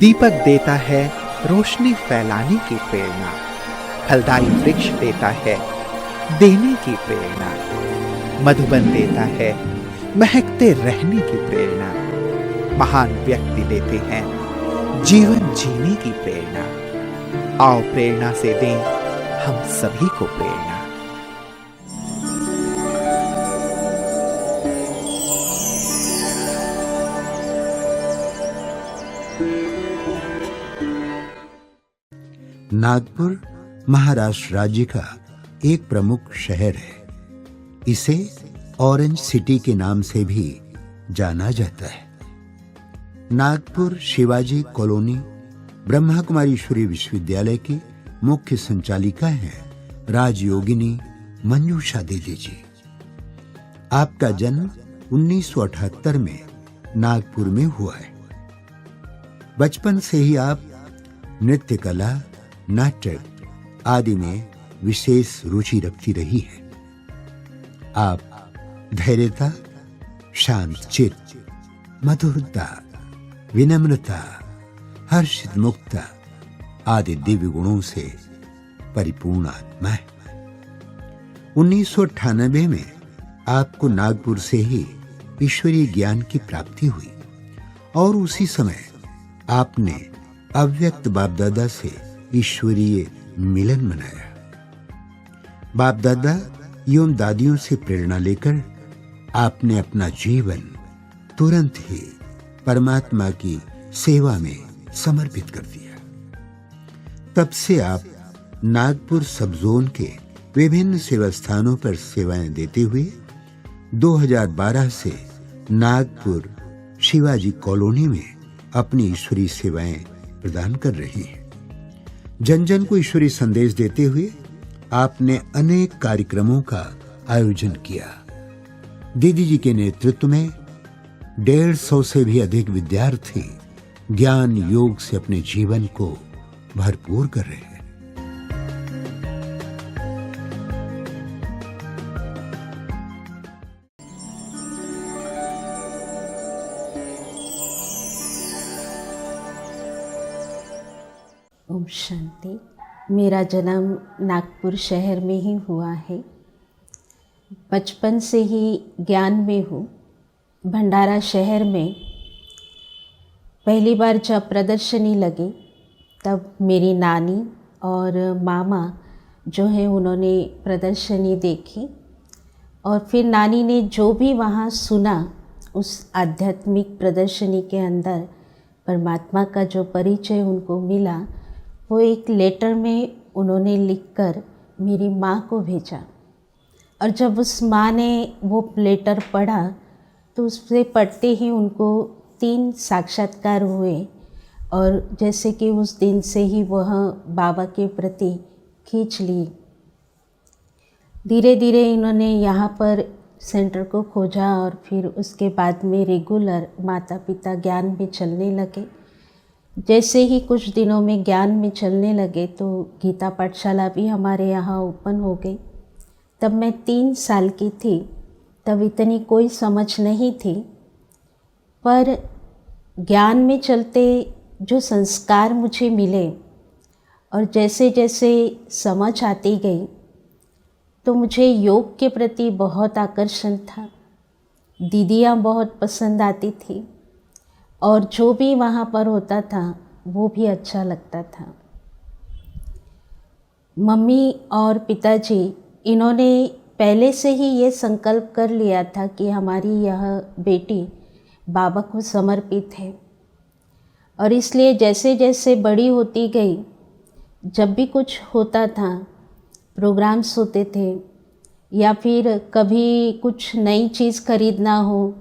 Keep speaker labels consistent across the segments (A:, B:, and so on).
A: दीपक देता है रोशनी फैलाने की प्रेरणा, फलदायी वृक्ष देता है देने की प्रेरणा, मधुबन देता है महकते रहने की प्रेरणा, महान व्यक्ति देते हैं जीवन जीने की प्रेरणा। आओ प्रेरणा से दें हम सभी को प्रेरणा।
B: नागपुर महाराष्ट्र राज्य का एक प्रमुख शहर है। इसे ऑरेंज सिटी के नाम से भी जाना जाता है। नागपुर शिवाजी कॉलोनी ब्रह्मा कुमारीश्वरी विश्वविद्यालय की मुख्य संचालिका हैं राजयोगिनी मंजूषा दीदी जी। आपका जन्म 1978 में नागपुर में हुआ है। बचपन से ही आप नृत्य कला, नाटक आदि में विशेष रुचि रखती रही है। आप धैर्यता, शांत चित्त, मधुरता, विनम्रता, हर्षित मुक्ता आदि दिव्य गुणों से परिपूर्ण आत्मा है। 1998 में आपको नागपुर से ही ईश्वरीय ज्ञान की प्राप्ति हुई और उसी समय आपने अव्यक्त बाप दादा से ईश्वरीय मिलन मनाया। बाप दादा एवं दादियों से प्रेरणा लेकर आपने अपना जीवन तुरंत ही परमात्मा की सेवा में समर्पित कर दिया। तब से आप नागपुर सब जोन के विभिन्न सेवा स्थानों पर सेवाएं देते हुए 2012 से नागपुर शिवाजी कॉलोनी में अपनी ईश्वरीय सेवाएं प्रदान कर रही हैं। जन जन को ईश्वरीय संदेश देते हुए आपने अनेक कार्यक्रमों का आयोजन किया। दीदी जी के नेतृत्व में 150 से भी अधिक विद्यार्थी ज्ञान योग से अपने जीवन को भरपूर कर रहे हैं।
C: ओम शांति। मेरा जन्म नागपुर शहर में ही हुआ है। बचपन से ही ज्ञान में हूँ। भंडारा शहर में पहली बार जब प्रदर्शनी लगी तब मेरी नानी और मामा जो है उन्होंने प्रदर्शनी देखी और फिर नानी ने जो भी वहाँ सुना उस आध्यात्मिक प्रदर्शनी के अंदर परमात्मा का जो परिचय उनको मिला वो एक लेटर में उन्होंने लिखकर मेरी माँ को भेजा। और जब उस माँ ने वो लेटर पढ़ा तो उससे पढ़ते ही उनको 3 साक्षात्कार हुए और जैसे कि उस दिन से ही वह बाबा के प्रति खींच ली। धीरे धीरे इन्होंने यहाँ पर सेंटर को खोजा और फिर उसके बाद में रेगुलर माता पिता ज्ञान में चलने लगे। जैसे ही कुछ दिनों में ज्ञान में चलने लगे तो गीता पाठशाला भी हमारे यहाँ ओपन हो गई। तब मैं 3 साल की थी। तब इतनी कोई समझ नहीं थी, पर ज्ञान में चलते जो संस्कार मुझे मिले और जैसे जैसे समझ आती गई तो मुझे योग के प्रति बहुत आकर्षण था। दीदियाँ बहुत पसंद आती थी और जो भी वहाँ पर होता था वो भी अच्छा लगता था। मम्मी और पिताजी इन्होंने पहले से ही ये संकल्प कर लिया था कि हमारी यह बेटी बाबा को समर्पित है और इसलिए जैसे जैसे बड़ी होती गई, जब भी कुछ होता था, प्रोग्राम्स होते थे या फिर कभी कुछ नई चीज़ खरीदना हो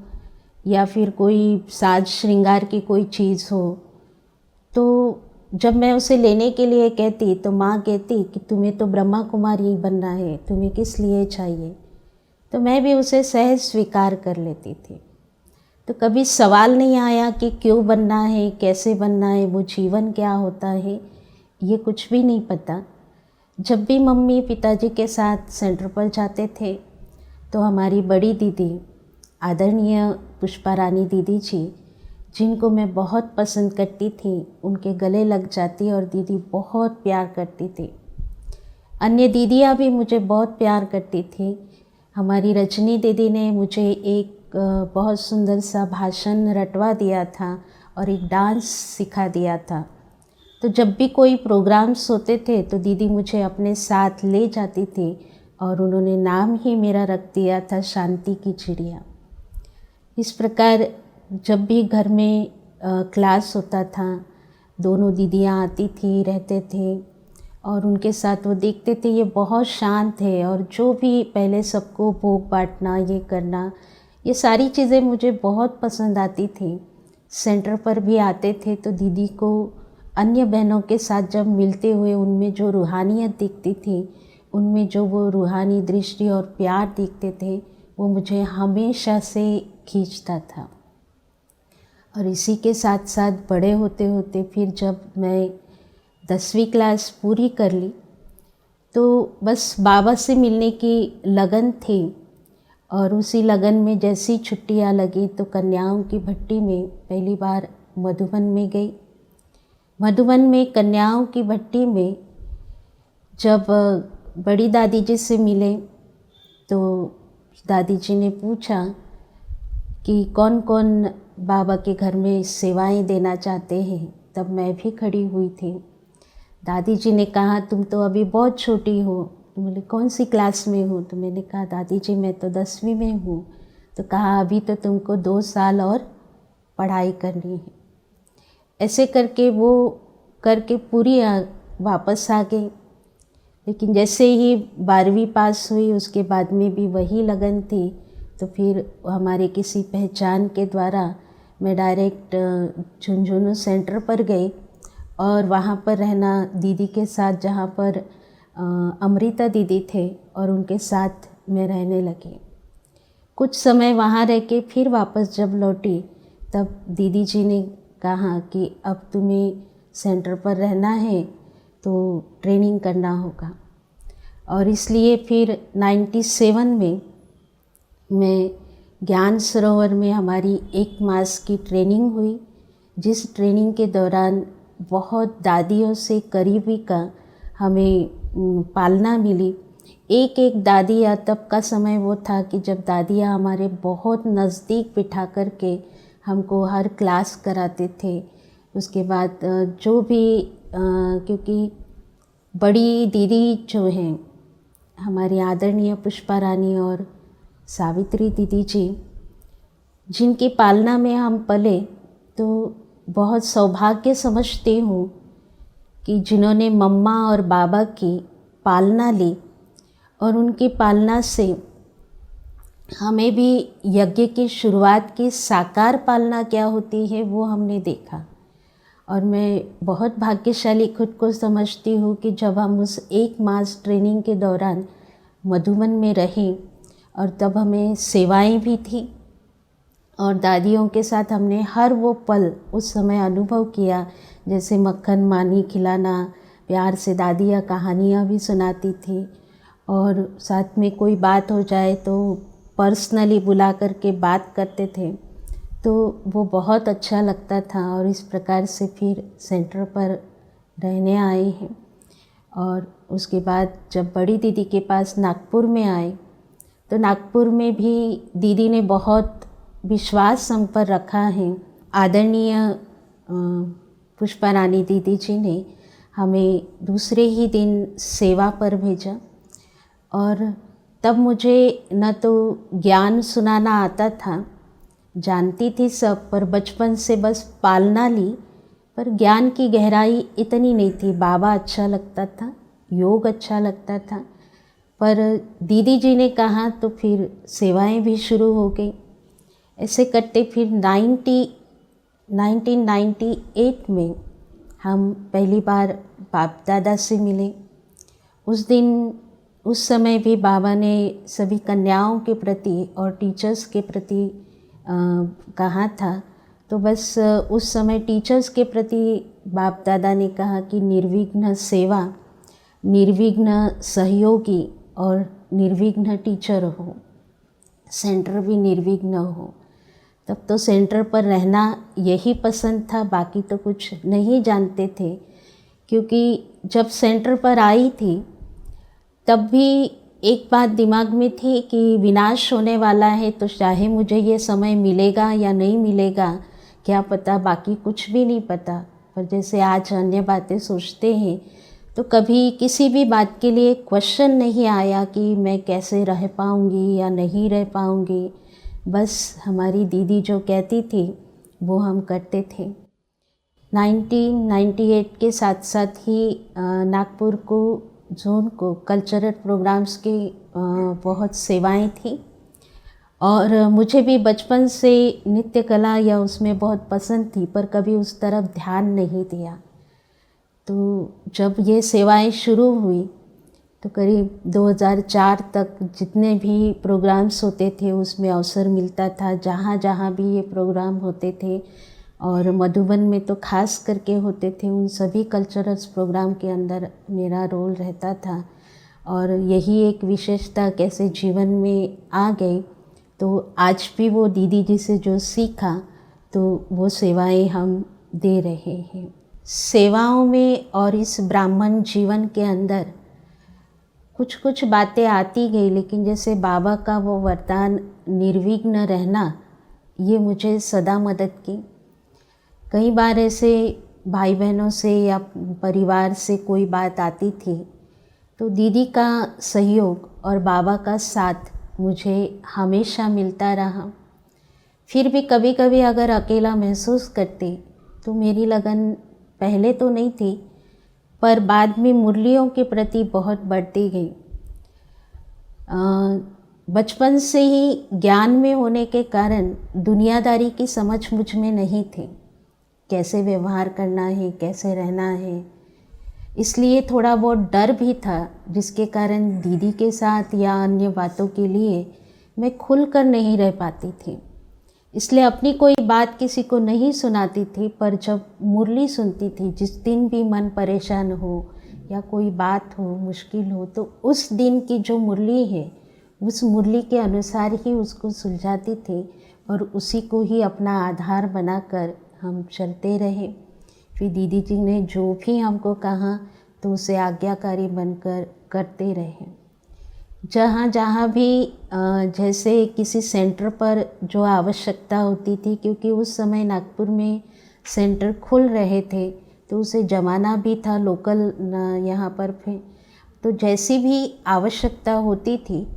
C: या फिर कोई साज श्रृंगार की कोई चीज़ हो, तो जब मैं उसे लेने के लिए कहती तो माँ कहती कि तुम्हें तो ब्रह्मा कुमारी बनना है, तुम्हें किस लिए चाहिए। तो मैं भी उसे सहज स्वीकार कर लेती थी। तो कभी सवाल नहीं आया कि क्यों बनना है, कैसे बनना है, वो जीवन क्या होता है, ये कुछ भी नहीं पता। जब भी मम्मी पिताजी के साथ सेंटर पर जाते थे तो हमारी बड़ी दीदी आदरणीय पुष्पा रानी दीदी जी जिनको मैं बहुत पसंद करती थी उनके गले लग जाती और दीदी बहुत प्यार करती थी। अन्य दीदियाँ भी मुझे बहुत प्यार करती थी। हमारी रजनी दीदी ने मुझे एक बहुत सुंदर सा भाषण रटवा दिया था और एक डांस सिखा दिया था। तो जब भी कोई प्रोग्राम्स होते थे तो दीदी मुझे अपने साथ ले जाती थी और उन्होंने नाम ही मेरा रख दिया था शांति की चिड़िया। इस प्रकार जब भी घर में क्लास होता था दोनों दीदियाँ आती थी, रहते थे और उनके साथ वो देखते थे ये बहुत शांत है और जो भी पहले सबको भोग बांटना, ये करना, ये सारी चीज़ें मुझे बहुत पसंद आती थी। सेंटर पर भी आते थे तो दीदी को अन्य बहनों के साथ जब मिलते हुए उनमें जो रूहानियत दिखती थी, उनमें जो वो रूहानी दृष्टि और प्यार दिखते थे, वो मुझे हमेशा से खींचता था। और इसी के साथ साथ बड़े होते होते फिर जब मैं 10वीं क्लास पूरी कर ली तो बस बाबा से मिलने की लगन थी और उसी लगन में जैसी छुट्टियां लगी तो कन्याओं की भट्टी में पहली बार मधुबन में गई। मधुबन में कन्याओं की भट्टी में जब बड़ी दादी जी से मिले तो दादी जी ने पूछा कि कौन कौन बाबा के घर में सेवाएं देना चाहते हैं। तब मैं भी खड़ी हुई थी। दादी जी ने कहा तुम तो अभी बहुत छोटी हो। तो बोले कौन सी क्लास में हो? तो मैंने कहा दादी जी मैं तो 10वीं में हूँ। तो कहा अभी तो तुमको 2 साल और पढ़ाई करनी है। ऐसे करके वो करके पूरी वापस आ गई। लेकिन जैसे ही 12वीं पास हुई उसके बाद में भी वही लगन थी। तो फिर हमारे किसी पहचान के द्वारा मैं डायरेक्ट झुंझुनू सेंटर पर गई और वहाँ पर रहना दीदी के साथ, जहाँ पर अमृता दीदी थे और उनके साथ मैं रहने लगी। कुछ समय वहाँ रह के फिर वापस जब लौटी तब दीदी जी ने कहा कि अब तुम्हें सेंटर पर रहना है तो ट्रेनिंग करना होगा। और इसलिए फिर 97 में मैं ज्ञान सरोवर में हमारी 1 मास की ट्रेनिंग हुई, जिस ट्रेनिंग के दौरान बहुत दादियों से करीबी का हमें पालना मिली। एक एक दादियाँ, तब का समय वो था कि जब दादियाँ हमारे बहुत नज़दीक बिठा कर के हमको हर क्लास कराते थे। उसके बाद जो भी क्योंकि बड़ी दीदी जो हैं हमारी आदरणीय पुष्पा रानी और सावित्री दीदी जी, जिनकी पालना में हम पले, तो बहुत सौभाग्य समझती हूँ कि जिन्होंने मम्मा और बाबा की पालना ली और उनकी पालना से हमें भी यज्ञ की शुरुआत की साकार पालना क्या होती है वो हमने देखा। और मैं बहुत भाग्यशाली खुद को समझती हूँ कि जब हम उस 1 मास ट्रेनिंग के दौरान मधुबन में रहें और तब हमें सेवाएं भी थी और दादियों के साथ हमने हर वो पल उस समय अनुभव किया। जैसे मक्खन मानी खिलाना, प्यार से दादियाँ कहानियाँ भी सुनाती थी और साथ में कोई बात हो जाए तो पर्सनली बुला कर के बात करते थे। तो वो बहुत अच्छा लगता था और इस प्रकार से फिर सेंटर पर रहने आए हैं। और उसके बाद जब बड़ी दीदी के पास नागपुर में आए तो नागपुर में भी दीदी ने बहुत विश्वास हम पर रखा है। आदरणीय पुष्पा रानी दीदी जी ने हमें दूसरे ही दिन सेवा पर भेजा और तब मुझे न तो ज्ञान सुनाना आता था, जानती थी सब, पर बचपन से बस पालना ली, पर ज्ञान की गहराई इतनी नहीं थी। बाबा अच्छा लगता था, योग अच्छा लगता था, पर दीदी जी ने कहा तो फिर सेवाएं भी शुरू हो गई। ऐसे करते फिर 1998 में हम पहली बार बाप दादा से मिले। उस समय भी बाबा ने सभी कन्याओं के प्रति और टीचर्स के प्रति कहा था। तो बस उस समय टीचर्स के प्रति बाप दादा ने कहा कि निर्विघ्न सेवा, निर्विघ्न सहयोगी और निर्विघ्न टीचर हो, सेंटर भी निर्विघ्न हो। तब तो सेंटर पर रहना यही पसंद था, बाकी तो कुछ नहीं जानते थे। क्योंकि जब सेंटर पर आई थी तब भी एक बात दिमाग में थी कि विनाश होने वाला है, तो चाहे मुझे ये समय मिलेगा या नहीं मिलेगा क्या पता, बाकी कुछ भी नहीं पता। पर जैसे आज अन्य बातें सोचते हैं तो कभी किसी भी बात के लिए क्वेश्चन नहीं आया कि मैं कैसे रह पाऊँगी या नहीं रह पाऊँगी। बस हमारी दीदी जो कहती थी वो हम करते थे। 1998 के साथ साथ ही नागपुर को जोन को कल्चरल प्रोग्राम्स की बहुत सेवाएं थी और मुझे भी बचपन से नृत्य कला या उसमें बहुत पसंद थी, पर कभी उस तरफ ध्यान नहीं दिया। तो जब ये सेवाएं शुरू हुई तो करीब 2004 तक जितने भी प्रोग्राम्स होते थे उसमें अवसर मिलता था, जहाँ जहाँ भी ये प्रोग्राम होते थे और मधुबन में तो खास करके होते थे, उन सभी कल्चरल्स प्रोग्राम के अंदर मेरा रोल रहता था। और यही एक विशेषता कैसे जीवन में आ गई, तो आज भी वो दीदी जी से जो सीखा तो वो सेवाएं हम दे रहे हैं। सेवाओं में और इस ब्राह्मण जीवन के अंदर कुछ कुछ बातें आती गई, लेकिन जैसे बाबा का वो वरदान निर्विघ्न रहना, ये मुझे सदा मदद की। कई बार ऐसे भाई बहनों से या परिवार से कोई बात आती थी तो दीदी का सहयोग और बाबा का साथ मुझे हमेशा मिलता रहा। फिर भी कभी कभी अगर अकेला महसूस करती तो मेरी लगन पहले तो नहीं थी, पर बाद में मुरलियों के प्रति बहुत बढ़ती गई। बचपन से ही ज्ञान में होने के कारण दुनियादारी की समझ मुझ में नहीं थी, कैसे व्यवहार करना है, कैसे रहना है। इसलिए थोड़ा बहुत डर भी था, जिसके कारण दीदी के साथ या अन्य बातों के लिए मैं खुलकर नहीं रह पाती थी। इसलिए अपनी कोई बात किसी को नहीं सुनाती थी, पर जब मुरली सुनती थी, जिस दिन भी मन परेशान हो या कोई बात हो, मुश्किल हो, तो उस दिन की जो मुरली है उस मुरली के अनुसार ही उसको सुलझाती थी और उसी को ही अपना आधार बनाकर हम चलते रहे। फिर दीदी जी ने जो भी हमको कहा तो उसे आज्ञाकारी बनकर करते रहे। जहाँ जहाँ भी जैसे किसी सेंटर पर जो आवश्यकता होती थी, क्योंकि उस समय नागपुर में सेंटर खुल रहे थे तो उसे जमाना भी था लोकल यहाँ पर फिर, तो जैसी भी आवश्यकता होती थी,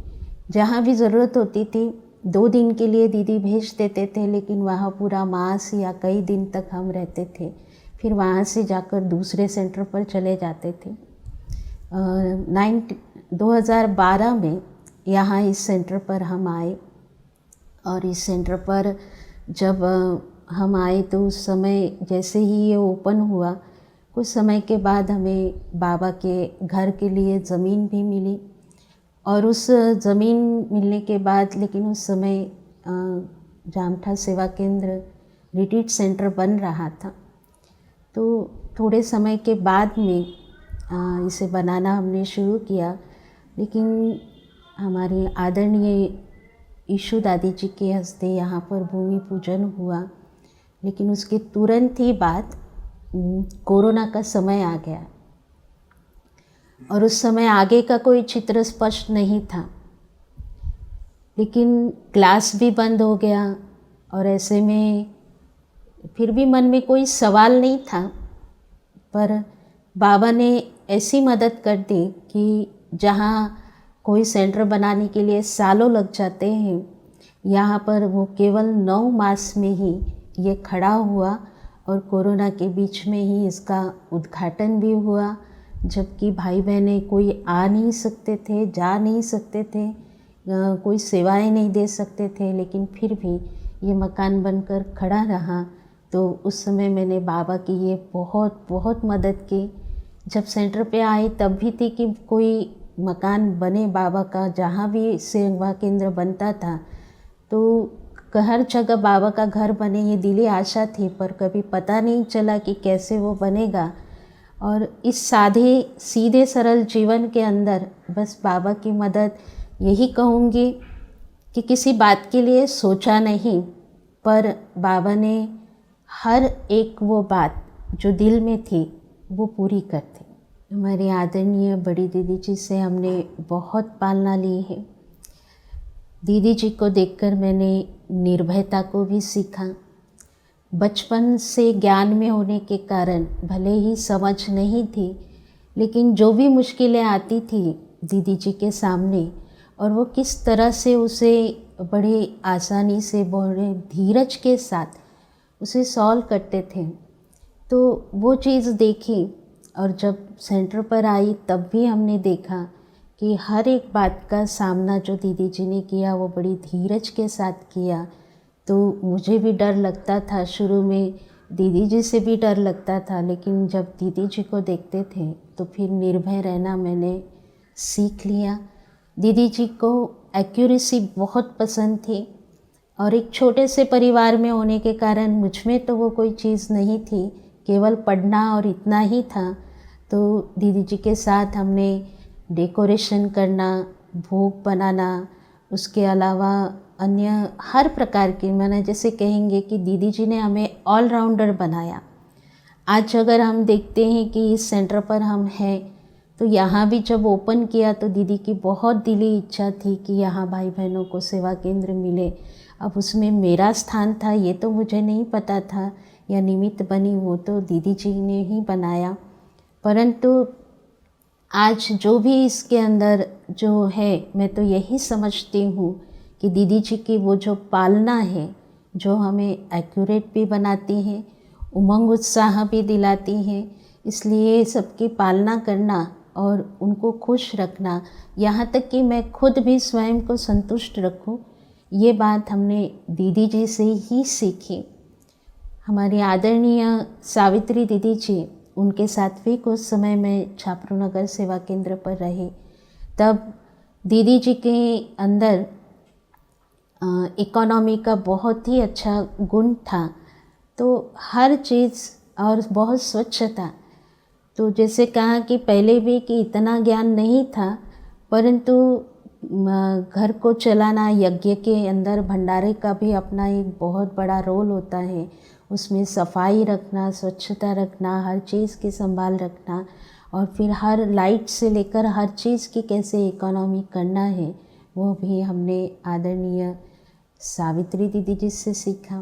C: जहाँ भी ज़रूरत होती थी, 2 दिन के लिए दीदी भेज देते थे, लेकिन वहाँ पूरा मास या कई दिन तक हम रहते थे। फिर वहाँ से जाकर दूसरे सेंटर पर चले जाते थे। 2012 में यहाँ इस सेंटर पर हम आए और इस सेंटर पर जब हम आए तो उस समय जैसे ही ये ओपन हुआ, कुछ समय के बाद हमें बाबा के घर के लिए ज़मीन भी मिली और उस ज़मीन मिलने के बाद, लेकिन उस समय जामठा सेवा केंद्र रिट्रीट सेंटर बन रहा था, तो थोड़े समय के बाद में इसे बनाना हमने शुरू किया। लेकिन हमारी आदरणीय ईशु दादी जी के हस्ते यहाँ पर भूमि पूजन हुआ, लेकिन उसके तुरंत ही बाद कोरोना का समय आ गया और उस समय आगे का कोई चित्र स्पष्ट नहीं था, लेकिन क्लास भी बंद हो गया और ऐसे में फिर भी मन में कोई सवाल नहीं था, पर बाबा ने ऐसी मदद कर दी कि जहाँ कोई सेंटर बनाने के लिए सालों लग जाते हैं, यहाँ पर वो केवल 9 मास में ही ये खड़ा हुआ और कोरोना के बीच में ही इसका उद्घाटन भी हुआ। जबकि भाई बहनें कोई आ नहीं सकते थे, जा नहीं सकते थे, कोई सेवाएं नहीं दे सकते थे, लेकिन फिर भी ये मकान बनकर खड़ा रहा। तो उस समय मैंने बाबा की ये बहुत बहुत मदद की। जब सेंटर पे आए तब भी थी कि कोई मकान बने बाबा का, जहाँ भी सेवा केंद्र बनता था तो हर जगह बाबा का घर बने, ये दिली आशा थी, पर कभी पता नहीं चला कि कैसे वो बनेगा। और इस सीधे सरल जीवन के अंदर बस बाबा की मदद, यही कहूँगी कि किसी बात के लिए सोचा नहीं, पर बाबा ने हर एक वो बात जो दिल में थी वो पूरी करते। हमारी आदरणीय बड़ी दीदी जी से हमने बहुत पालना ली है। दीदी जी को देखकर मैंने निर्भयता को भी सीखा। बचपन से ज्ञान में होने के कारण भले ही समझ नहीं थी, लेकिन जो भी मुश्किलें आती थी दीदी जी के सामने और वो किस तरह से उसे बड़े आसानी से बड़े धीरज के साथ उसे सॉल्व करते थे, तो वो चीज़ देखी। और जब सेंटर पर आई तब भी हमने देखा कि हर एक बात का सामना जो दीदी जी ने किया वो बड़ी धीरज के साथ किया। तो मुझे भी डर लगता था, शुरू में दीदी जी से भी डर लगता था, लेकिन जब दीदी जी को देखते थे तो फिर निर्भय रहना मैंने सीख लिया। दीदी जी को एक्यूरेसी बहुत पसंद थी और एक छोटे से परिवार में होने के कारण मुझ में तो वो कोई चीज़ नहीं थी, केवल पढ़ना और इतना ही था। तो दीदी जी के साथ हमने डेकोरेशन करना, भोग बनाना, उसके अलावा अन्य हर प्रकार के, मैंने जैसे कहेंगे कि दीदी जी ने हमें ऑलराउंडर बनाया। आज अगर हम देखते हैं कि इस सेंटर पर हम हैं, तो यहाँ भी जब ओपन किया तो दीदी की बहुत दिली इच्छा थी कि यहाँ भाई बहनों को सेवा केंद्र मिले। अब उसमें मेरा स्थान था ये तो मुझे नहीं पता था, या निमित्त बनी वो तो दीदी जी ने ही बनाया। परंतु आज जो भी इसके अंदर जो है, मैं तो यही समझती हूँ कि दीदी जी की वो जो पालना है, जो हमें एक्यूरेट भी बनाती है, उमंग उत्साह भी दिलाती है। इसलिए सबकी पालना करना और उनको खुश रखना, यहाँ तक कि मैं खुद भी स्वयं को संतुष्ट रखूँ, ये बात हमने दीदी जी से ही सीखी। हमारी आदरणीय सावित्री दीदी जी, उनके साथ भी कुछ समय में छापरू नगर सेवा केंद्र पर रही। तब दीदी जी के अंदर इकोनॉमी का बहुत ही अच्छा गुण था, तो हर चीज़ और बहुत स्वच्छता। तो जैसे कहा कि पहले भी कि इतना ज्ञान नहीं था, परंतु घर को चलाना, यज्ञ के अंदर भंडारे का भी अपना एक बहुत बड़ा रोल होता है। उसमें सफाई रखना, स्वच्छता रखना, हर चीज़ की संभाल रखना, और फिर हर लाइट से लेकर हर चीज़ की कैसे इकोनॉमी करना है, वो भी हमने आदरणीय सावित्री दीदी जी से सीखा।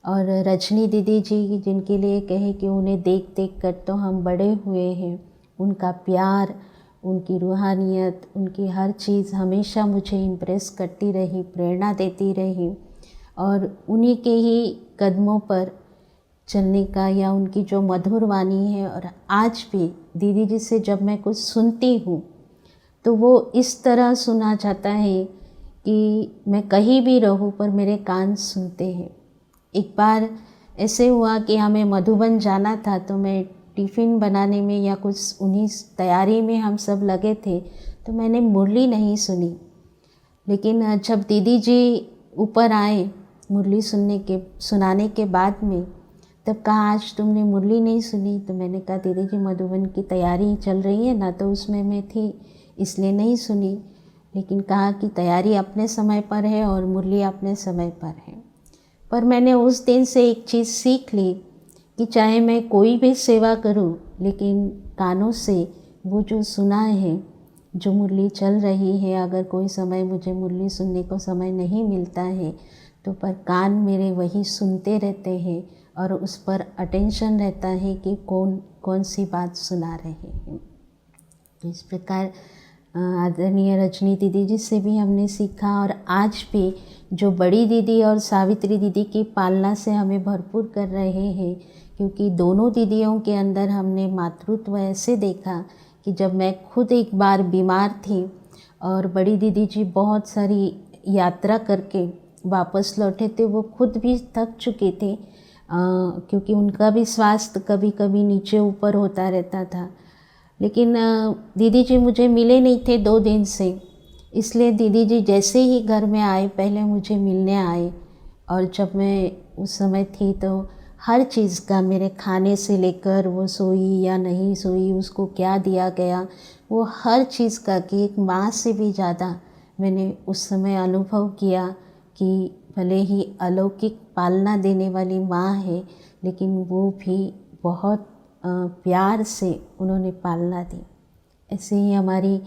C: और रजनी दीदी जी, जिनके लिए कहे कि उन्हें देख देख कर तो हम बड़े हुए हैं, उनका प्यार, उनकी रूहानियत, उनकी हर चीज़ हमेशा मुझे इम्प्रेस करती रही, प्रेरणा देती रही। और उन्हीं के ही कदमों पर चलने का, या उनकी जो मधुर वाणी है, और आज भी दीदी जी से जब मैं कुछ सुनती हूँ तो वो इस तरह सुना जाता है कि मैं कहीं भी रहूँ पर मेरे कान सुनते हैं। एक बार ऐसे हुआ कि हमें मधुबन जाना था, तो मैं टिफ़िन बनाने में या कुछ उन्हीं तैयारी में हम सब लगे थे, तो मैंने मुरली नहीं सुनी। लेकिन जब दीदी जी ऊपर आए मुरली सुनाने के बाद में, तब कहा आज तुमने मुरली नहीं सुनी। तो मैंने कहा दीदी जी मधुबन की तैयारी चल रही है ना, तो उसमें मैं थी इसलिए नहीं सुनी। लेकिन कहा कि तैयारी अपने समय पर है और मुरली अपने समय पर है। पर मैंने उस दिन से एक चीज़ सीख ली कि चाहे मैं कोई भी सेवा करूं, लेकिन कानों से वो जो सुना है, जो मुरली चल रही है, अगर कोई समय मुझे मुरली सुनने को समय नहीं मिलता है, तो पर कान मेरे वही सुनते रहते हैं और उस पर अटेंशन रहता है कि कौन कौन सी बात सुना रहे हैं। तो इस प्रकार आदरणीय रजनी दीदी जी से भी हमने सीखा। और आज भी जो बड़ी दीदी और सावित्री दीदी की पालना से हमें भरपूर कर रहे हैं, क्योंकि दोनों दीदियों के अंदर हमने मातृत्व ऐसे देखा कि जब मैं खुद एक बार बीमार थी और बड़ी दीदी जी बहुत सारी यात्रा करके वापस लौटे थे, वो खुद भी थक चुके थे, क्योंकि उनका भी स्वास्थ्य कभी कभी नीचे ऊपर होता रहता था। लेकिन दीदी जी मुझे मिले नहीं थे 2 दिन से, इसलिए दीदी जी जैसे ही घर में आए पहले मुझे मिलने आए। और जब मैं उस समय थी तो हर चीज़ का, मेरे खाने से लेकर वो सोई या नहीं सोई, उसको क्या दिया गया, वो हर चीज़ का कि एक माँ से भी ज़्यादा मैंने उस समय अनुभव किया कि भले ही अलौकिक पालना देने वाली माँ है, लेकिन वो भी बहुत प्यार से उन्होंने पालना दी। ऐसे ही हमारी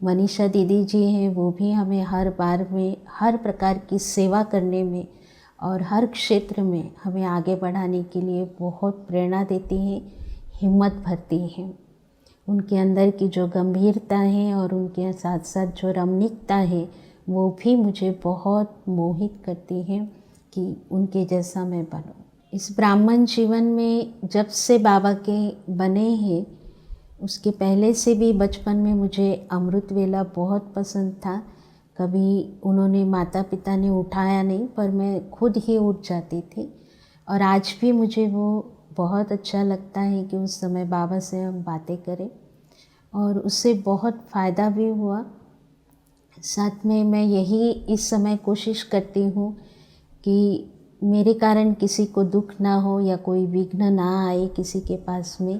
C: मनीषा दीदी जी हैं, वो भी हमें हर बार में हर प्रकार की सेवा करने में और हर क्षेत्र में हमें आगे बढ़ाने के लिए बहुत प्रेरणा देती हैं, हिम्मत भरती हैं। उनके अंदर की जो गंभीरता है और उनके साथ साथ जो रमणीकता है, वो भी मुझे बहुत मोहित करती है कि उनके जैसा मैं बनूं। इस ब्राह्मण जीवन में जब से बाबा के बने हैं, उसके पहले से भी बचपन में मुझे अमृत वेला बहुत पसंद था। कभी उन्होंने माता पिता ने उठाया नहीं, पर मैं खुद ही उठ जाती थी। और आज भी मुझे वो बहुत अच्छा लगता है कि उस समय बाबा से हम बातें करें, और उससे बहुत फ़ायदा भी हुआ। साथ में मैं यही इस समय कोशिश करती हूँ कि मेरे कारण किसी को दुख ना हो या कोई विघ्न ना आए किसी के पास में,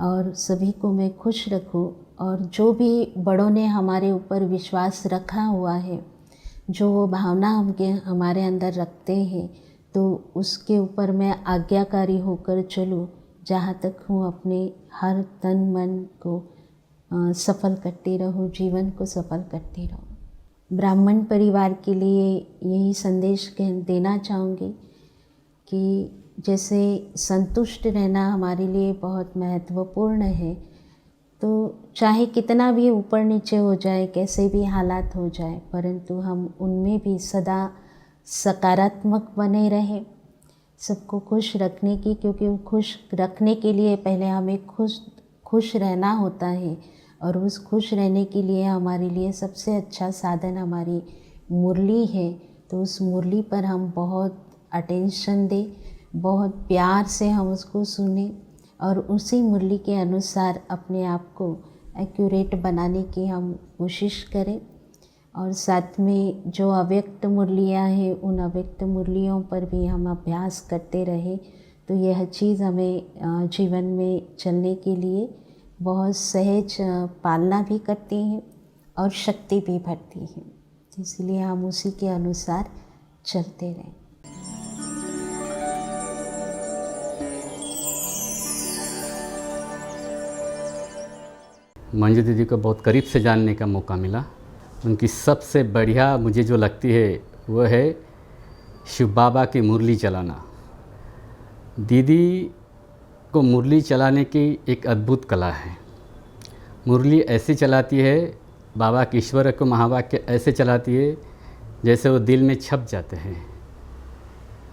C: और सभी को मैं खुश रखूँ। और जो भी बड़ों ने हमारे ऊपर विश्वास रखा हुआ है, जो वो भावना हमारे अंदर रखते हैं, तो उसके ऊपर मैं आज्ञाकारी होकर चलूँ, जहाँ तक हूँ अपने हर तन मन को सफल करती रहूँ, जीवन को सफल करती रहूँ। ब्राह्मण परिवार के लिए यही संदेश देना चाहूँगी कि जैसे संतुष्ट रहना हमारे लिए बहुत महत्वपूर्ण है, तो चाहे कितना भी ऊपर नीचे हो जाए, कैसे भी हालात हो जाए, परंतु हम उनमें भी सदा सकारात्मक बने रहें, सबको खुश रखने की, क्योंकि खुश रखने के लिए पहले हमें खुश रहना होता है। और उस खुश रहने के लिए हमारे लिए सबसे अच्छा साधन हमारी मुरली है। तो उस मुरली पर हम बहुत अटेंशन दें, बहुत प्यार से हम उसको सुने और उसी मुरली के अनुसार अपने आप को एक्यूरेट बनाने की हम कोशिश करें। और साथ में जो अव्यक्त मुरलियाँ हैं, उन अव्यक्त मुरलियों पर भी हम अभ्यास करते रहें, तो यह चीज़ हमें जीवन में चलने के लिए बहुत सहज पालना भी करती हैं और शक्ति भी भरती हैं। इसलिए हम उसी के अनुसार चलते रहें।
D: मंजू दीदी को बहुत करीब से जानने का मौका मिला। उनकी सबसे बढ़िया मुझे जो लगती है वो है शिव बाबा की मुरली चलाना। दीदी को मुरली चलाने की एक अद्भुत कला है। मुरली ऐसी चलाती है, बाबा के ईश्वर को महावाक्य ऐसे चलाती है जैसे वो दिल में छप जाते हैं।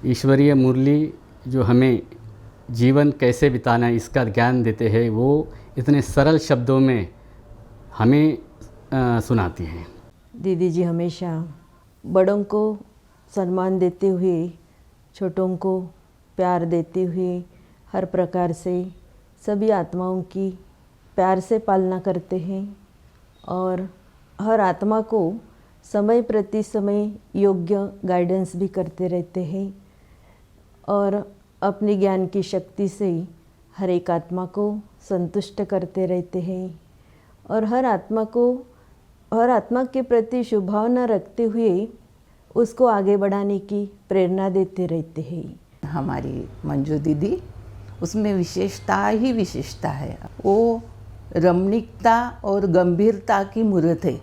D: ईश्वरीय मुरली जो हमें जीवन कैसे बिताना है इसका ज्ञान देते हैं, वो इतने सरल शब्दों में हमें सुनाती हैं।
E: दीदी जी हमेशा बड़ों को सम्मान देते हुए, छोटों को प्यार देते हुए, हर प्रकार से सभी आत्माओं की प्यार से पालना करते हैं और हर आत्मा को समय प्रति समय योग्य गाइडेंस भी करते रहते हैं और अपनी ज्ञान की शक्ति से हर एक आत्मा को संतुष्ट करते रहते हैं और हर आत्मा के प्रति शुभ भावना रखते हुए उसको आगे बढ़ाने की प्रेरणा देते रहते हैं।
F: हमारी मंजू दीदी, उसमें विशेषता ही विशेषता है। वो रमणीकता और गंभीरता की मूर्त है।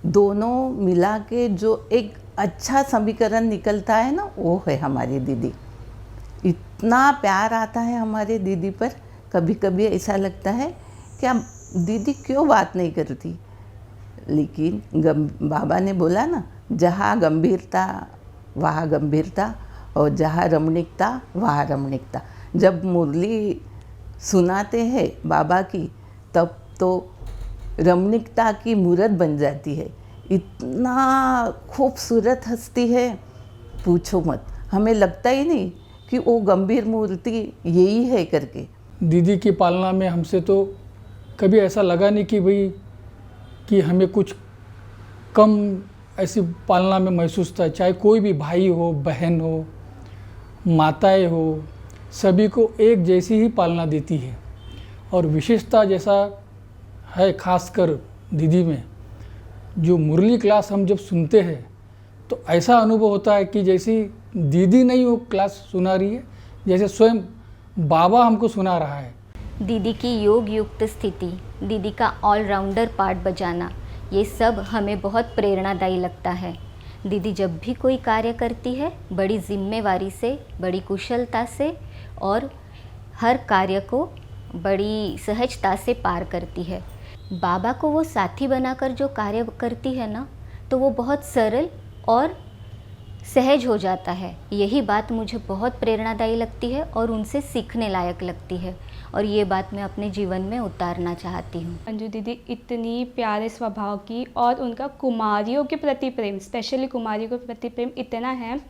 F: दोनों मिला के जो एक अच्छा समीकरण निकलता है ना, वो है हमारी दीदी। इतना प्यार आता है हमारे दीदी पर, कभी कभी ऐसा लगता है क्या दीदी क्यों बात नहीं करती, लेकिन बाबा ने बोला ना, जहाँ गंभीरता वहाँ गंभीरता और जहाँ रमणीकता वहाँ रमणीकता। जब मुरली सुनाते हैं बाबा की, तब तो रमणीकता की मूर्त बन जाती है। इतना खूबसूरत हस्ती है, पूछो मत। हमें लगता ही नहीं कि वो गंभीर मूर्ति यही है करके।
G: दीदी की पालना में हमसे तो कभी ऐसा लगा नहीं कि भाई कि हमें कुछ कम ऐसी पालना में महसूस था। चाहे कोई भी भाई हो, बहन हो, माताएं हो, सभी को एक जैसी ही पालना देती है। और विशेषता जैसा है खासकर दीदी में, जो मुरली क्लास हम जब सुनते हैं तो ऐसा अनुभव होता है कि जैसी दीदी नहीं वो क्लास सुना रही है, जैसे स्वयं बाबा हमको सुना रहा है।
H: दीदी की योग युक्त स्थिति, दीदी का ऑलराउंडर पार्ट बजाना, ये सब हमें बहुत प्रेरणादायी लगता है। दीदी जब भी कोई कार्य करती है बड़ी जिम्मेवारी से, बड़ी कुशलता से और हर कार्य को बड़ी सहजता से पार करती है। बाबा को वो साथी बनाकर जो कार्य करती है ना, तो वो बहुत सरल और सहज हो जाता है। यही बात मुझे बहुत प्रेरणादायी लगती है और उनसे सीखने लायक लगती है, और ये बात मैं अपने जीवन में उतारना चाहती हूँ।
I: अंजू दीदी इतनी प्यारे स्वभाव की, और उनका कुमारियों के प्रति प्रेम, स्पेशली कुमारियों के प्रति प्रेम इतना है।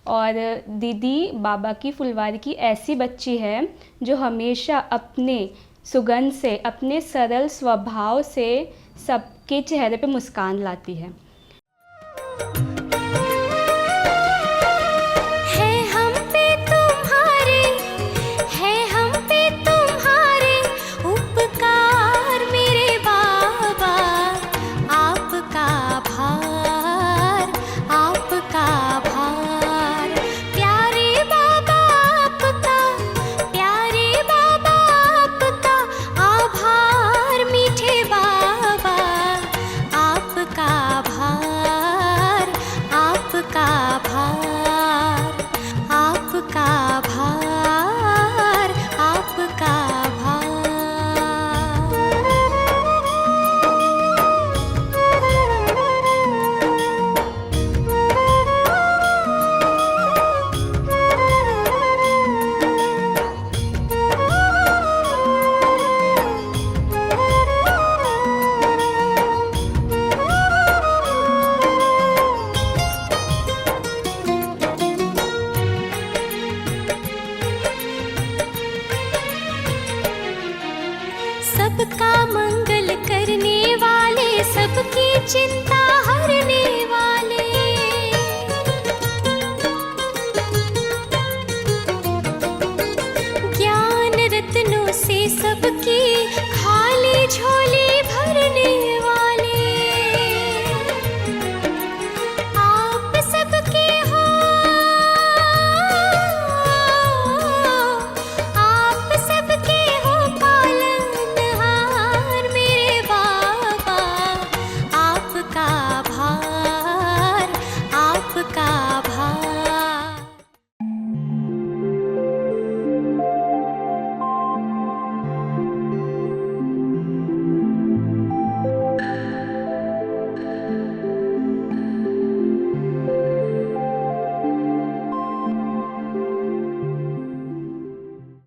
I: और दीदी बाबा की फुलवारी की ऐसी बच्ची है जो हमेशा अपने सुगंध से, अपने सरल स्वभाव से सबके चेहरे पे मुस्कान लाती है।